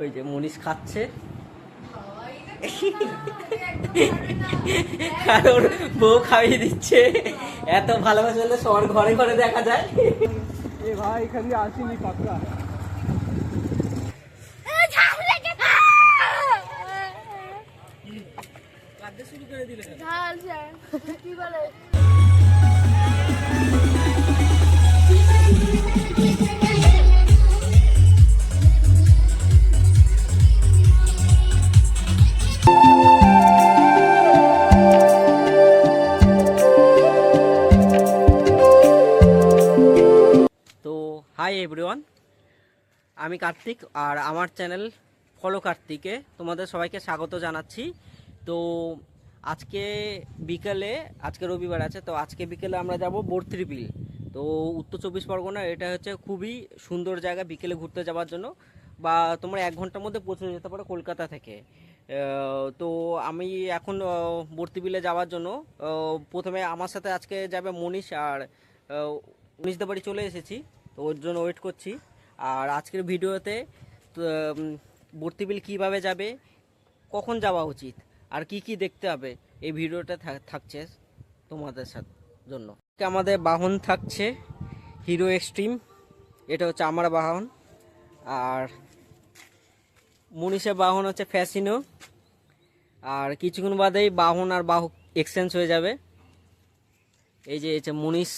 ওই যে মনীষ খাচ্ছে, কারণ বউ খাইয়ে দিচ্ছে। এত ভালোবাসা হলে সবার ঘরে ঘরে দেখা যায়। এ ভাই এখানে আসিনি পাক্কা। কাঁদতে শুরু করে দিলে কি বলে? তো হাই এভরিওয়ান, আমি কার্তিক আর আমার চ্যানেল ফলো কার্তিকে তোমাদের সবাইকে স্বাগত জানাচ্ছি। তো আজকে বিকেলে, আজকে রবিবার আছে, তো আজকে বিকেলে আমরা যাব বর্তির বিল। তো উত্তর চব্বিশ পরগনা, এটা হচ্ছে খুবই সুন্দর জায়গা বিকেলে ঘুরতে যাওয়ার জন্য, বা তোমরা 1 ঘন্টার মধ্যে পৌঁছে যেতে পারো কলকাতা থেকে। তো আমি এখন বর্তি বিলে যাওয়ার জন্য প্রথমে আমার সাথে আজকে যাবে মনীষ, আর মনীষদের বাড়ি চলে এসেছি, তো ওর জন্য ওয়েট করছি। আর আজকের ভিডিওতে বর্তি বিল কীভাবে যাবে, কখন যাওয়া উচিত, আর কি কি দেখতে হবে, এই ভিডিওটা থাকছে তোমাদের সাথে জন্য। আমাদের বাহন থাকছে হিরো এক্সট্রিম, এটা হচ্ছে আমার বাহন, আর মনীষের বাহন হচ্ছে ফ্যাসিনো। আর কিছুক্ষণ বাদেই বাহন আর বাহক এক্সচেঞ্জ হয়ে যাবে। এই যে হচ্ছে মনীষ,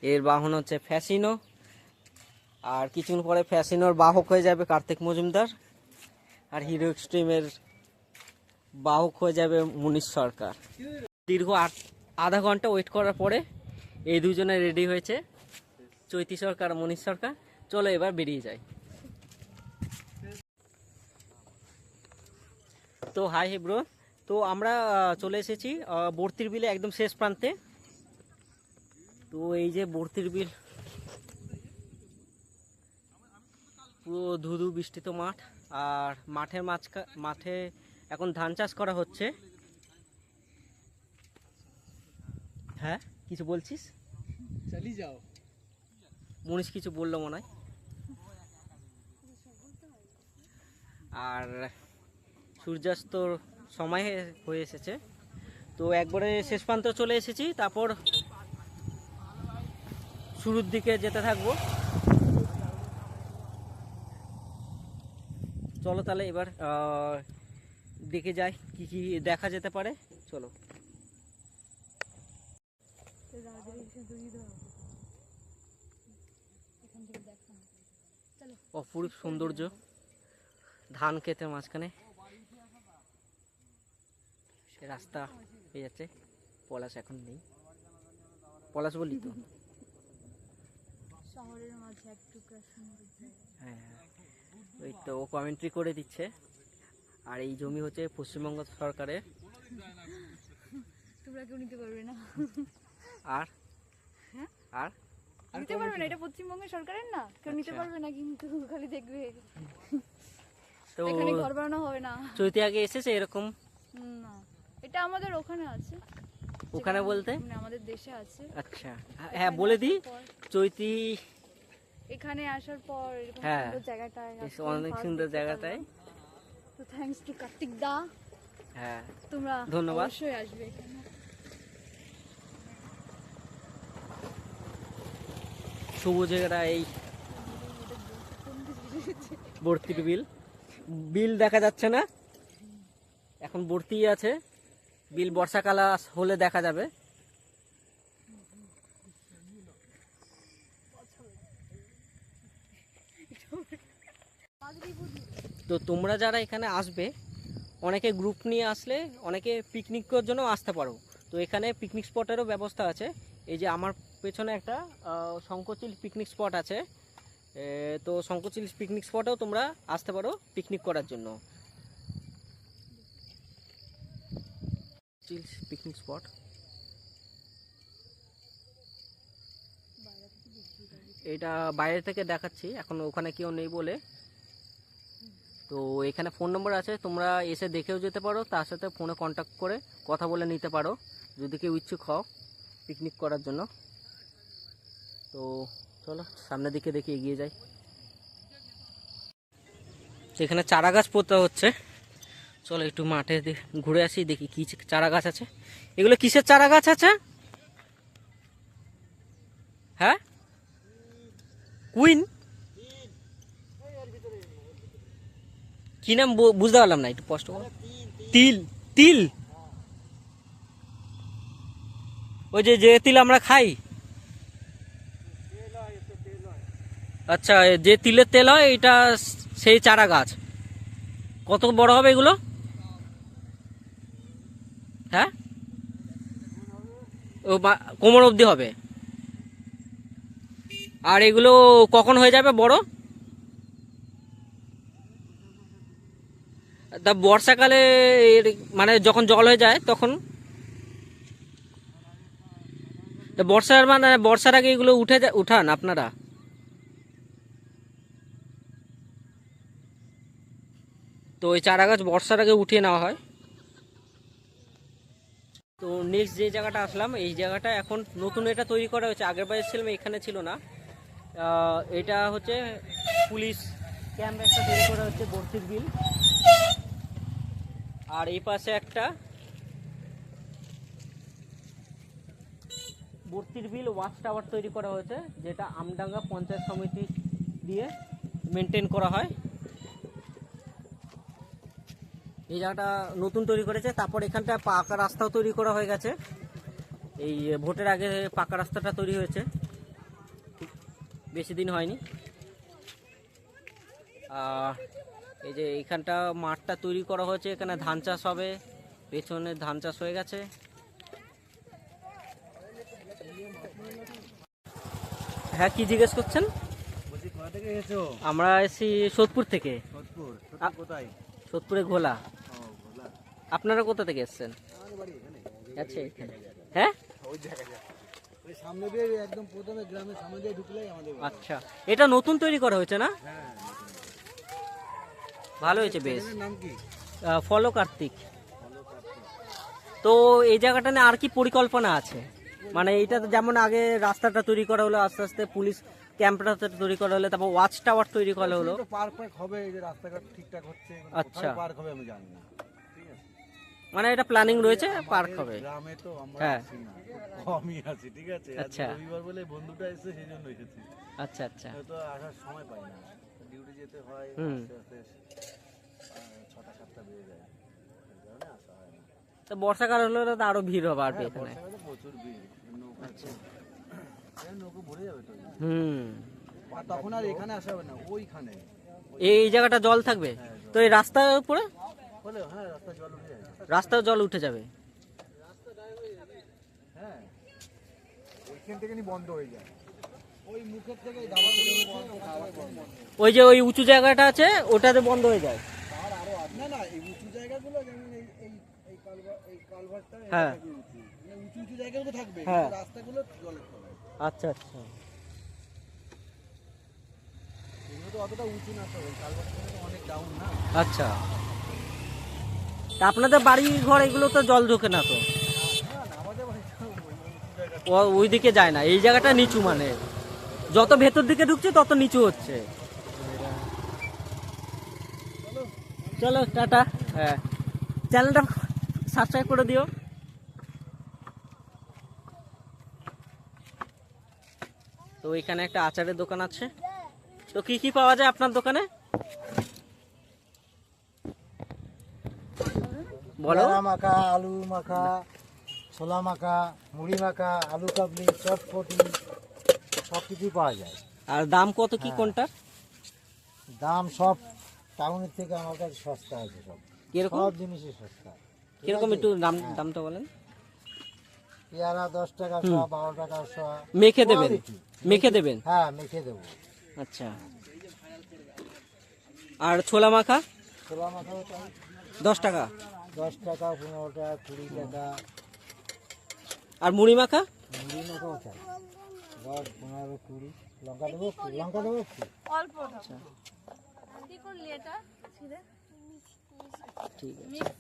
এর বাহন হচ্ছে ফ্যাসিনো, আর কিছুক্ষণ পরে ফ্যাসিনোর বাহক হয়ে যাবে কার্তিক মজুমদার, আর হিরো এক্সট্রিমের বাহক হয়ে যাবে মনীষ সরকার। দীর্ঘ আধা ঘন্টা ওয়েট করার পরে এই দুজনে রেডি হয়েছে, চৈতি সরকার আর মনীষ সরকার। চলো এবার বেরিয়ে যাই। তো হাই ব্রো, তো আমরা চলে এসেছি বর্তির বিলে একদম শেষ প্রান্তে। তো এই যে বর্তির বিল, পুরো ধুধু বৃষ্টিত মাঠ, আর মাঠে এখন ধান চাষ করা হচ্ছে। হ্যাঁ কিছু বলছিস? চালিয়ে যাও। মনীষ কিছু বললো মনে হয়। আর সূর্যাস্তর সময় হয়ে এসেছে, তো একবারে শেষ প্রান্ত চলে এসেছি, তারপর শুরুর দিকে যেতে থাকবো। চলো তাহলে এবার দেখে যাই কি কি দেখা যেতে পারে। চলো। অপরূপ সৌন্দর্য, ধান ক্ষেতের মাঝখানে সে রাস্তা হয়ে যাচ্ছে। পলাশ এখন নেই, পলাশ বলি তো। শহরের মাঝে এক টুকরা সৌন্দর্য। হ্যাঁ হ্যাঁ, ওই তো ও কমেন্ট্রি করে দিচ্ছে। আর এই জমি হচ্ছে পশ্চিমবঙ্গ সরকারের। তোমরা কেউ নিতে পারবে না। আর হ্যাঁ, আর নিতে পারবে না, এটা পশ্চিমবঙ্গের সরকারের না, কেউ নিতে আচ্ছা। পারবে না, কিন্তু খালি দেখবে। তো এখানে ঘর বানানো হবে না। চৈতি আগে এসেছে এরকম? না, এটা আমাদের ওখানে আছে। ওখানে বলতে মানে আমাদের দেশে আছে। আচ্ছা হ্যাঁ, বলে দিই। চৈতি এখানে আসার পর এরকম হ্যাঁ, সুন্দর জায়গাটায়, অনেক সুন্দর জায়গাটায়। তো থ্যাঙ্কস টু কার্তিক দা। হ্যাঁ তোমরা ধন্যবাদ। অবশ্যই আসবে এখানে। সবুজ জায়গাটা, এই বর্তির বিল। বিল দেখা যাচ্ছে না এখন, ভর্তি আছে। বিল বর্ষাকাল হলে দেখা যাবে। তো তোমরা যারা এখানে আসবে, অনেকে গ্রুপ নিয়ে আসলে, অনেকে পিকনিকের জন্য আসতে পারো। তো এখানে পিকনিক স্পটেরও ব্যবস্থা আছে। এই যে আমার পেছনে একটা শঙ্করচিল পিকনিক স্পট আছে। তো শঙ্করচিল পিকনিক স্পটেও তোমরা আসতে পারো পিকনিক করার জন্য। পিকনিক স্পট এটা বাইরে থেকে দেখাচ্ছি, এখন ওখানে কেউ নেই বলে। তো এখানে ফোন নম্বর আছে, তোমরা এসে দেখেও যেতে পারো, তার সাথে ফোনে কন্ট্যাক্ট করে কথা বলে নিতে পারো যদি কেউ ইচ্ছুক হও পিকনিক করার জন্য। তো চলো সামনের দিকে দেখি, এগিয়ে যাই। তো এখানে চারা গাছ পোতা হচ্ছে। চলো একটু মাঠে ঘুরে আসি, দেখি কি চারা গাছ আছে। এগুলো কিসের চারা গাছ আছে? হ্যাঁ, কুইন কি নাম বুঝতে পারলাম না, একটু স্পষ্ট করো। তিল, তিল, ওই যে যে তিল আমরা খাই। আচ্ছা, যে তিলের তেল হয় এটা সেই চারা গাছ। কত বড় হবে এগুলো? হ্যাঁ, ও কোমর অবধি হবে। আর এগুলো কখন হয়ে যাবে বড়? তা বর্ষাকালে মানে যখন জল হয়ে যায় তখন? তা বর্ষার আগে এগুলো উঠান আপনারা? তো ওই চারা গাছ বর্ষার আগে উঠিয়ে নেওয়া হয়। তো নেক্সট যে জায়গাটা আসলাম, এই জায়গাটা এখন নতুন এটা তৈরি করা হয়েছে। আগের বার এসেছিলাম, এখানে ছিল না। এটা হচ্ছে পুলিশ ক্যাম্প একটা তৈরি করা হচ্ছে, বর্তির বিল। আর এই পাশে একটা বর্তির বিল ওয়াচ টাওয়ার তৈরি করা হয়েছে, যেটা আমডাঙ্গা পঞ্চায়েত সমিতি দিয়ে মেনটেন করা হয়। এই জায়গাটা নতুন তৈরি করেছে। তারপর এখানটা পাকা রাস্তাও তৈরি করা হয়ে গেছে। এই ভোটের আগে পাকা রাস্তাটা তৈরি হয়েছে, বেশি দিন হয়নি। এই যে এইখানটা মাঠটা তৈরি করা হয়েছে, এখানে ধান চাষ হবে। পেছনে ধান চাষ হয়ে গেছে। হ্যাঁ, কি জিজ্ঞেস করছেন? আমরা এসেছি সোদপুর থেকে। সোদপুরে ঘোলা। আপনারা কোথা থেকে এসেছেন? আচ্ছা, এখানে। হ্যাঁ, আচ্ছা, এটা নতুন তৈরি করা হয়েছে না? ভালো হয়েছে বেশ। ফলো কার্তিক। তো এই জায়গাটা নিয়ে আর কি পরিকল্পনা আছে? মানে এইটা যেমন আগে রাস্তাটা তৈরি করা হলো, আস্তে আস্তে পুলিশ ক্যাম্পটা তৈরি করা হলো, তারপর ওয়াচ টাওয়ার তৈরি করা হলো। পার্ক হবে, এই যে রাস্তাঘাট ঠিকঠাক হচ্ছে। আচ্ছা, পার্ক হবে আমি জানি না, ঠিক আছে। মানে এটা প্ল্যানিং রয়েছে, পার্ক হবে। গ্রামে তো আমরা হ্যাঁ, আছি না, কমই আছি, ঠিক আছে। আচ্ছা, রবিবার বলে বন্ধুটা এসেছে, সেই জন্য এসেছি। আচ্ছা, আচ্ছা। তো আসার সময় পাই না, ডিউটি যেতে হয়, আস্তে আস্তে 6টা-7টা বেজে যায়, এই কারণে আসা হয় না। তো বর্ষাকাল হলে তো আরো ভিড় হবে আর এখানে। বর্ষাকালে প্রচুর ভিড়, নৌকা নৌকো ভরে যাবে তো। আর তখন আর এখানে আসা হবে না, ওইখানে এই জায়গাটা জল থাকবে। তো এই রাস্তার উপরে বলে, হ্যাঁ, রাস্তা জল উঠে যায়। রাস্তাও জল উঠে যাবে। হ্যাঁ, ওইখান থেকে বন্ধ হয়ে যায়, ওই মুখের থেকে ধাবা থেকে বন্ধ। ওই যে ওই উঁচু জায়গাটা আছে, ওটাতে বন্ধ হয়ে যায়। না না, এই উঁচু জায়গাগুলো যেমন এই কালভারটা, হ্যাঁ, উঁচু উঁচু জায়গাগুলো থাকবে, হ্যাঁ, রাস্তাগুলো জলের তলায়। আচ্ছা, আচ্ছা। এগুলো তো অতটা উঁচু না, তো ওই কালভারটা অনেক ডাউন না। আচ্ছা, তা আপনাদের বাড়ি ঘর এগুলো তো জল ঢোকে না তো? আমাদের বাড়িতে ওইদিকে যায় না, এই জায়গাটা নিচু, মানে যত ভেতর দিকে ঢুকছে তত নিচু হচ্ছে। চলো টাটা। হ্যাঁ, চ্যানেলটা সাবস্ক্রাইব করে দিও। তো এখানে একটা আচারের দোকান আছে। তো কি কি পাওয়া যায় আপনার দোকানে বলো? মাখা, আলু মাখা, ছোলা মাখা, মুড়ি মাখা, আলু কাবলি, চটপটি, সব কিছুই পাওয়া যায়। আর দাম কত কি কোনটা? দাম সব টাউনের থেকে আমার কাছে সস্তা আছে, সব কিরকম সব জিনিসই সস্তা। কিরকম একটু দামটা বলেন। পেয়ারা 10 টাকা শ, 12 টাকা শ। মেখে দেবেন? মেখে দেবেন? হ্যাঁ, মেখে দেবো। আচ্ছা। আর ছোলা মাখা? ছোলা মাখাও চাই 10 টাকা। 10 টাকা, 15 টাকা, 20 টাকা। আর মুড়ি মাখা? মুড়ি মাখাও চাই 10, 15, 20। লঙ্কা দেবো? লঙ্কা দেবো? অল্প। আচ্ছা, কি করলি এটা ছিঁড়ে? ঠিক আছে,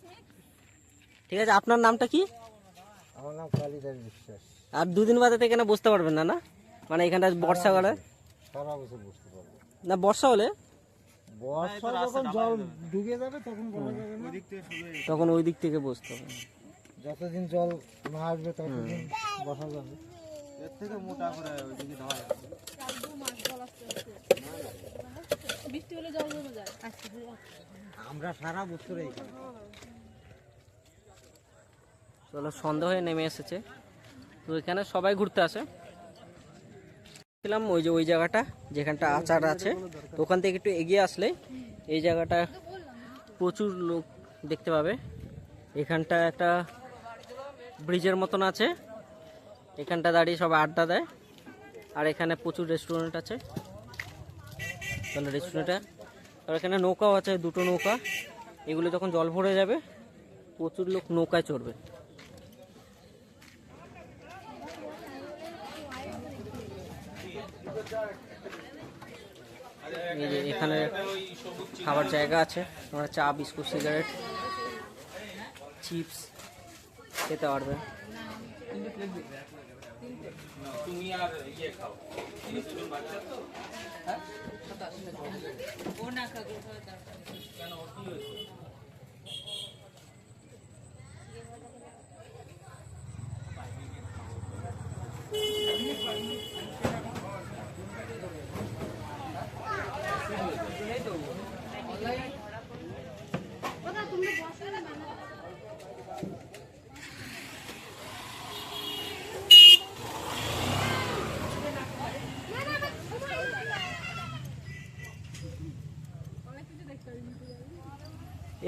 ঠিক আছে। আপনার নামটা কি? আমার নাম কালিদাস বিশ্বাস। আর দুদিন বাদে তো এখানে বসতে পারবেন না? না মানে এখানটা বর্ষাকালে সারা বছর বুঝতে পারবো না, বর্ষা হলে বর্ষা যখন জল ডুবে যাবে তখন বলা যাবে না, তখন ওই দিক থেকে বসতে হবে। যতদিন জল না আসবে ততদিন বসা যাবে। এর থেকে মোটা করে ওইদিকে ধাওয়া যাচ্ছে। বৃষ্টি হলে জল জমে যায়। আমরা সারা বছর এইখানে। চলো, সন্ধ্যা হয়ে নেমে এসেছে, তো এখানে সবাই ঘুরতে আসে। ছিলাম ওই যে ওই জায়গাটা যেখানটা আচার আছে, তো ওখান থেকে একটু এগিয়ে আসলে এই জায়গাটা প্রচুর লোক দেখতে পাবে। এখানটা একটা ব্রিজের মতন আছে, এখানটা দাঁড়িয়ে সবাই আড্ডা দেয়। আর এখানে প্রচুর রেস্টুরেন্ট আছে, তাহলে রেস্টুরেন্টে আর এখানে নৌকাও আছে, দুটো নৌকা। এগুলো যখন জল ভরে যাবে প্রচুর লোক নৌকায় চড়বে। এই যে এখানে খাবার জায়গা আছে, তোমরা চা, বিস্কুট, সিগারেট, চিপস খেতে পারবে।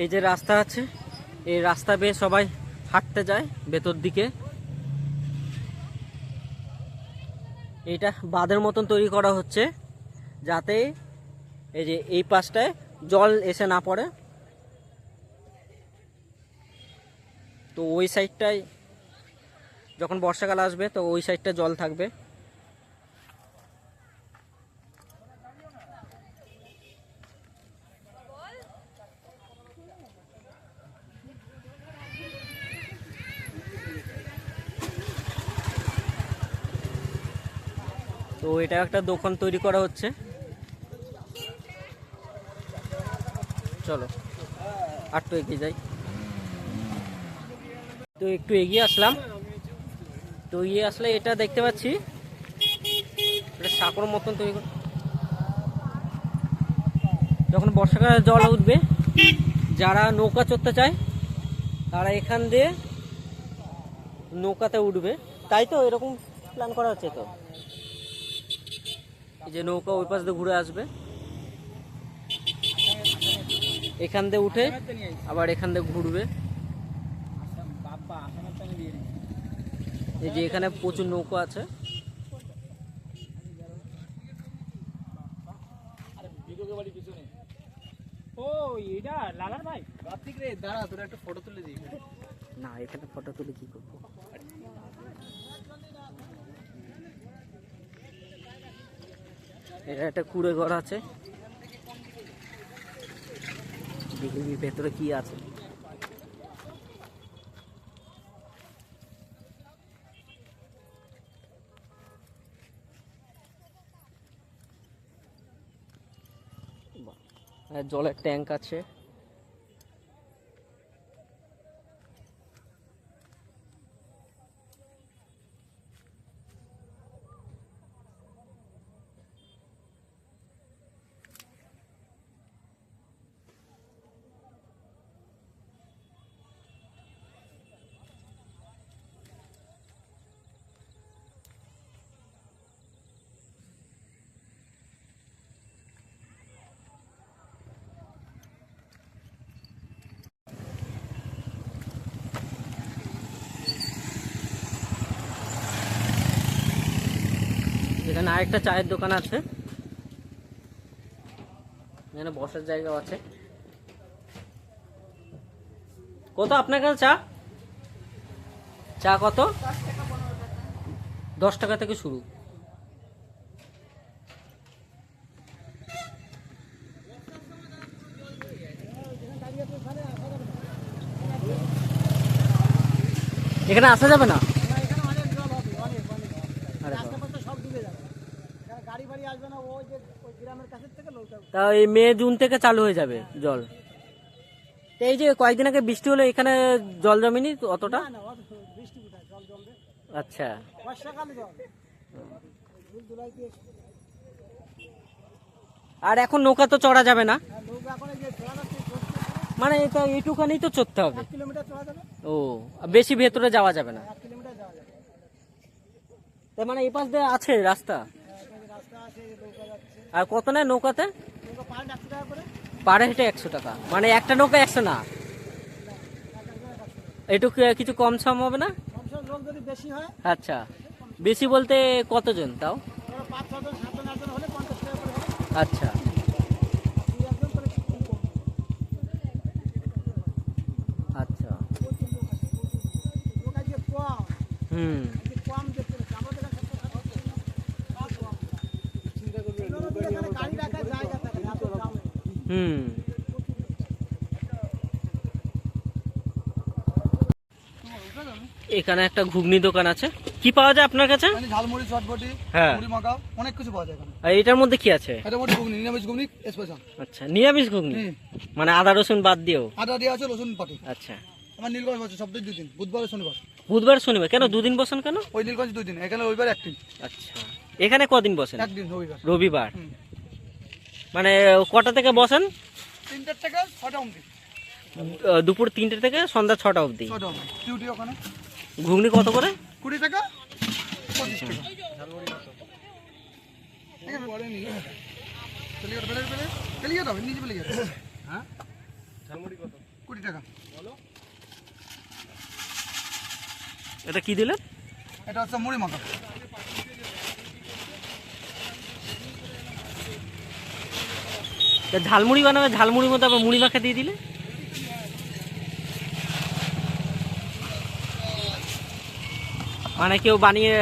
এই যে রাস্তা আছে, এই রাস্তা বেয়ে সবাই হাঁটতে যায় ভেতর দিকে। এটা বাঁধের মতন তৈরি করা হচ্ছে যাতে এই যে এই পাশটায় জল এসে না পড়ে। তো ওই সাইডটায় যখন বর্ষাকাল আসবে তো ওই সাইডটা জল থাকবে। তো এটা একটা দোকান তৈরি করা হচ্ছে। চলো আর একটু এগিয়ে যাই। তো একটু এগিয়ে আসলাম, তো এগিয়ে আসলে এটা দেখতে পাচ্ছি এটা সাঁকোর মতন তৈরি করে। যখন বর্ষাকালে জল উঠবে, যারা নৌকা চড়তে চায় তারা এখান দিয়ে নৌকাতে উঠবে। তাই তো এরকম প্ল্যান করা হচ্ছে। তো এই যে নৌকা ওই পাশ দিয়ে ঘুরে আসবে, এখান দিয়ে উঠে আবার এখান দিয়ে ঘুরবে। এই যে এখানে প্রচুর নৌকা আছে। ও এটা লালার ভাই কার্তিক রে, দাঁড়া তোরা একটা ফটো তুলে দিই। না, এখানে ফটো তুলে কি করবো? এটা একটা কুড়ে ঘর আছে, দেখি ভেতরে কি আছে। জলের ট্যাঙ্ক আছে। এখানে আরেকটা চায়ের দোকান আছে, এখানে বসার জায়গাও আছে। কত আপনার কাছে চা? চা কত? 10 টাকা থেকে শুরু। এখানে আসা যাবে না? সব ডুবে যাবে, গাড়ি বাড়ি আসবে না। ওই যে ওই গ্রামের কাছের থেকে তা এই মে জুন থেকে চালু হয়ে যাবে জল। তো এই যে কয়েকদিন আগে বৃষ্টি হলো, এখানে জল জমেনি অতটা? না, বৃষ্টি কোথায় জল জমবে? আচ্ছা। বর্ষাকালে জল, জুন জুলাইতে। আর এখন নৌকা তো চড়া যাবে না, আর নৌকা এখন এই যে চলা যাচ্ছে, মানে এটা এইটুখানি তো চড়তে হবে। 1 কিলোমিটার চলা যাবে, ও, বেশি ভেতরে যাওয়া যাবে না। 1 কিলোমিটার যাওয়া যাবে। তার মানে এই পাশ দিয়ে আছে রাস্তা। এখানে রাস্তা আছে, এই যে নৌকা যাচ্ছে। আর কত নেয় নৌকাতে? নৌকা পার 100 টাকা করে। পার হেঁটে 100 টাকা, মানে একটা নৌকা 100 না, এটুকু কিছু কম সম হবে না? সবসময় লোক যদি বেশি হয়, আচ্ছা, বেশি বলতে কতজন তাও? ধরো 5-6 জন 7 জন 8 জন হলে 50 টাকা করে হবে। আচ্ছা, 2-1 জন করে একটু কম হবে। আচ্ছা। লোক আজকে কম, হুম। আজকে কম দেখতে পাচ্ছি। আমাদের এখানে কম। চিন্তা করবে, এখানে গাড়ি রাখার জায়গা থাকে না, এত দাম নেই। হুম। এখানে একটা ঘুগনি দোকান আছে, কি পাওয়া যায় আপনার কাছে? মানে ঝালমুড়ি, চটপটি, হ্যাঁ। মুড়ি মাখা, অনেক কিছু পাওয়া যায় এখানে। আর এটার মধ্যে কি আছে? এটা মোটি ঘুগনি, নিরামিষ ঘুগনি স্পেশাল। আচ্ছা, নিরামিষ ঘুগনি, মানে আদা রসুন বাদ দিয়েও? আদা দিয়ে আছে, রসুন পাটি। আচ্ছা। আমার নীলগঞ্জ আছে সপ্তাহে 2 দিন, বুধবার আর শনিবার। বুধবার শনিবার কেন 2 দিন বসেন কেন? ওই নীলগঞ্জ 2 দিন, এখানে রবিবার 1 দিন। আচ্ছা, এখানে কদিন বসেন? 1 দিন রবিবার। রবিবার। হুম। মানে কটা থেকে বসেন? 3টা থেকে 6টা অবধি। দুপুর 3টে থেকে সন্ধ্যা 6টা অবধি। 6টা অবধি ডিউটি ওখানে। ঘুগনি কত করে? 20 টাকা, 25 টাকা। এখানে পরে নি চলে গেল, চলে গেল, নিচে চলে গেল। হ্যাঁ, ঝালমুড়ি কত? 20 টাকা। এটা কি দিলেন? এটা হচ্ছে মুড়ি মাখা। ঝালমুড়ি বানাবে, ঝালমুড়ির মধ্যে আবার মুড়ি মাখা দিয়ে দিলে? মানে কেউ বানিয়ে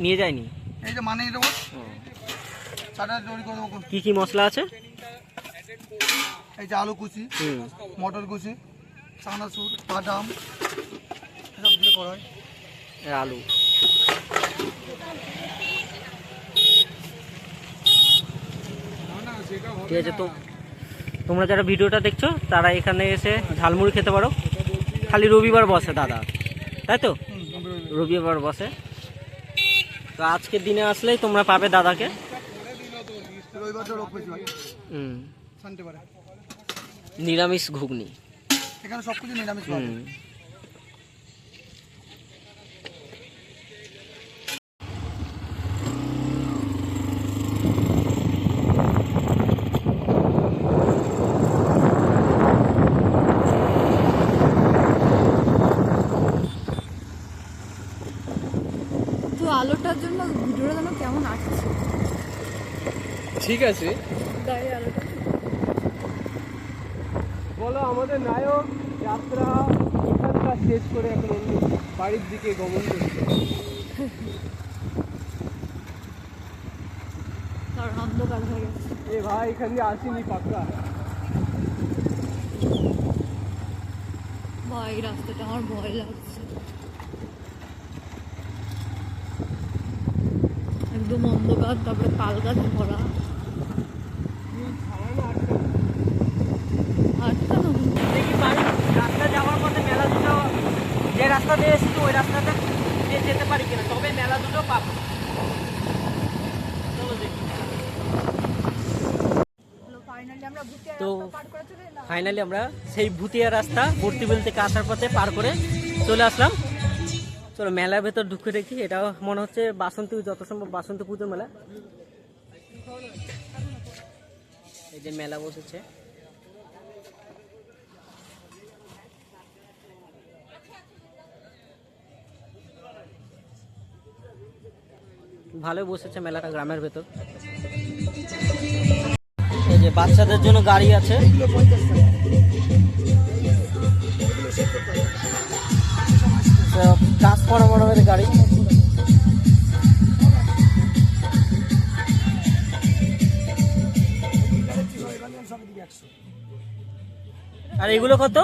নিয়ে যায়নি? এই যে মানে দেবো, চাটা তৈরি করে দেবো। কি কি মশলা আছে? এই যে আলু কুচি, মটর কুচি, চানাচুর, বাদাম, এসব দিয়ে করা হয়। আলু। ঠিক আছে, তো তোমরা যারা ভিডিওটা দেখছো তারা এখানে এসে ঝালমুড়ি খেতে পারো। খালি রবিবার বসে দাদা, তাই তো? রবিবার বসে। তো আজকের দিনে আসলেই তোমরা পাবে দাদাকে। রবিবারটা লোক বেশি হয়, হুম। শান্তি পারে। নিরামিষ ঘুগনি এখানে সবকিছু নিরামিষ পাওয়া যায়। তো আলোটার জন্য ভিডিওটা যেন কেমন আসছে। ঠিক আছে, গায়ে আলোটা বলো আমাদের নায়ক যাত্রা এখানকার শেষ করে এখন অন্য বাড়ির দিকে গমন করছে। কারণ অন্ধকার হয়ে গেছে। এ ভাই এখান দিয়ে আসিনি পাক্কা। ভাই রাস্তাটা আমার ভয় লাগছে, একদম অন্ধকার, তারপরে তাল গাছ ভরা। আটটা না দেখি পারি রাস্তা যাওয়ার পথে মেলা দুটো, যে রাস্তা দিয়ে এসেছি ওই রাস্তাতে দিয়ে যেতে পারি কিনা, তবে মেলা দুটো পাবো। চলো দেখি। ফাইনালি আমরা ভূতের তো রাস্তা পার করে চলে এলাম। ফাইনালি আমরা সেই ভুতিয়া রাস্তা ভর্তিবেল থেকে আসার পথে পার করে চলে আসলাম। চলো মেলার ভেতর ঢুকে দেখি। এটা মনে হচ্ছে বাসন্তী, যত সম্ভব বাসন্তী পুজোর মেলা। এই যে মেলা বসেছে, ভালো বসেছে মেলাটা গ্রামের ভেতর। এই যে বাচ্চাদের জন্য গাড়ি আছে, ট্রান্সফরমারের গাড়ি। আর এগুলো কত?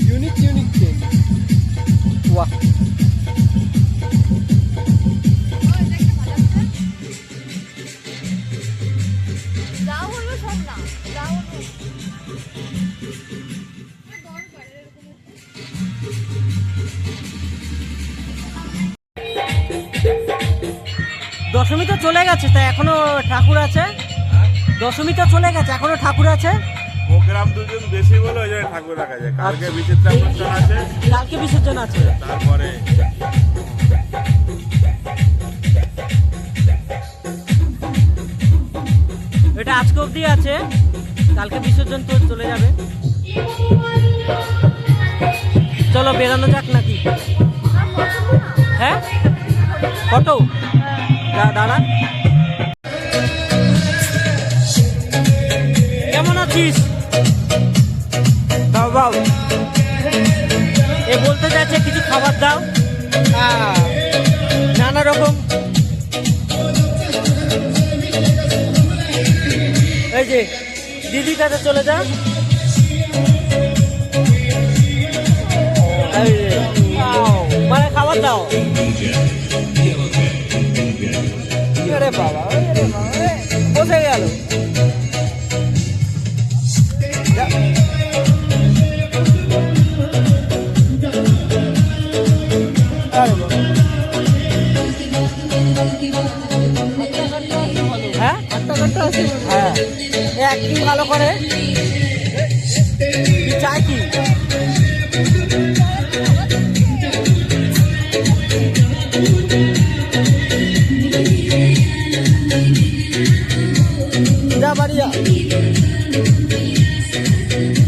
Unique unique pen. বাহ, দশমী তো চলে গেছে, তা এখনো ঠাকুর আছে? দশমী তো চলে গেছে, এখনো ঠাকুর আছে? প্রোগ্রাম দুজন বেশি বলে ওই জন্য ঠাকুর রাখা যায়। কালকে বিচিত্রা অনুষ্ঠান আছে, কালকে বিসর্জন আছে। তারপরে এটা আজকে অবধি আছে, কালকে বিসর্জন তো চলে যাবে। চলো বেরানো যাক নাকি? হ্যাঁ, ফটো দাঁড়া। কেমন আছিস? দাও দাও, এ বলতে যাচ্ছে কিছু খাবার দাও। নানা রকম, এই যে দিদির কাছে চলে যা। এই যে, মানে খাবার দাও। আরে বাবা, বসে গেল। হ্যাঁ, হ্যাঁ, অ্যাক্টিং ভালো করে। চাই কি? যা বাড়ি যা,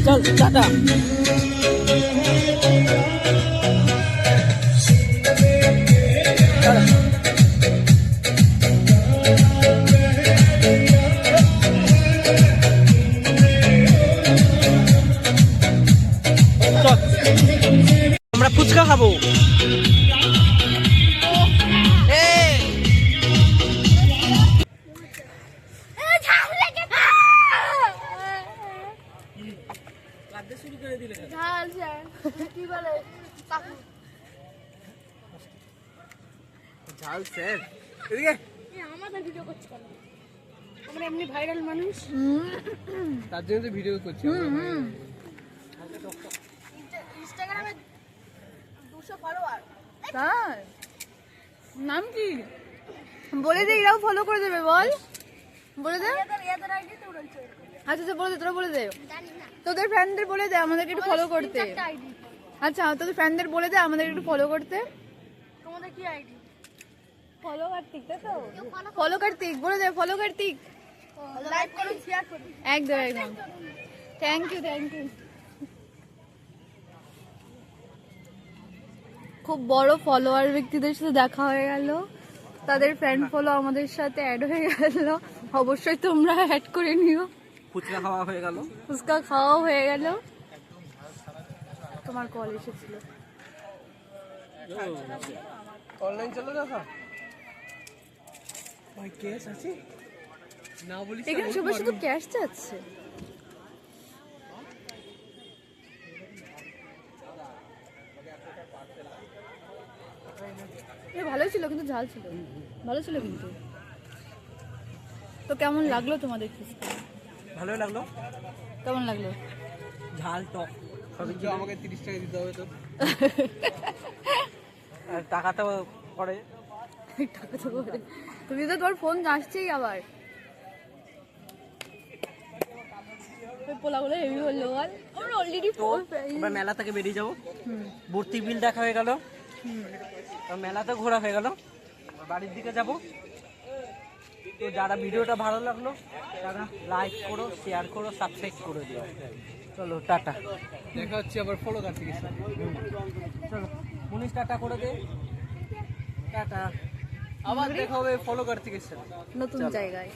চল টাটা। আমরা ফুচকা খাবো। ঝাল স্যার কি বলে কাকু? ঝাল স্যার, এদিকে আমাদের ভিডিও করছি কেন? আমরা এমনি ভাইরাল মানুষ। তার জন্য তো ভিডিও করছি। ইনস্টাগ্রামে 200 ফলোয়ার। তাই নাম কি বলে দে, এরাও ফলো করে দেবে। বল, বলে দে। এদের আইডি তো রয়েছে। আচ্ছা আচ্ছা, বলে দে, তোরা বলে দে। জানি না। তোদের ফ্রেন্ডদের বলে দে আমাদেরকে একটু ফলো করতে। একটা আইডি। আচ্ছা, তোদের ফ্রেন্ডদের বলে দে আমাদেরকে একটু ফলো করতে। তোমাদের কি আইডি? ফলো কার্তিক, তাই তো? ফলো কার্তিক বলে দে, ফলো কার্তিক। লাইক করো, শেয়ার করো। একদম একদম, থ্যাংক ইউ থ্যাংক ইউ। খুব বড় ফলোয়ার ব্যক্তিদের সাথে দেখা হয়ে গেল, তাদের ফ্রেন্ড ফলো আমাদের সাথে অ্যাড হয়ে গেল। অবশ্যই তোমরা অ্যাড করে নিও। ফুচকা খাওয়া হয়ে গেল, ফুচকা খাওয়াও হয়ে গেল। তোমার কল এসেছিল। অনলাইন চলে দেখা ভাই, কেস আছে না বলিস। এখানে সবাই শুধু ক্যাশ যাচ্ছে। ভালোই ছিল কিন্তু ঝাল ছিল, ভালো ছিল কিন্তু। তো কেমন লাগলো তোমাদের ফুচকা? ভালোই লাগলো। কেমন লাগলো? ঝাল টক সবই। আমাকে 30 টাকা দিতে হবে তো। আর টাকা তো পরে। টাকা তো পরে। তুমি তো তোর ফোন আসছেই আবার। পোলাগুলো হেভি বললো বল। আমরা অলরেডি আমরা মেলা থেকে বেরিয়ে যাবো। ভর্তি বিল দেখা হয়ে গেল, মেলাতে ঘোরা হয়ে গেল, বাড়ির দিকে যাব। তো যারা ভিডিওটা ভালো লাগলো তারা লাইক করো, শেয়ার করো, সাবস্ক্রাইব করে দিও। চলো টাটা, দেখা হচ্ছে আবার ফলো কার্তিক। চলো মুনিশ টাটা করে দে, টাটা। আবার দেখা হবে ফলো কার্তিকের সাথে নতুন জায়গায়।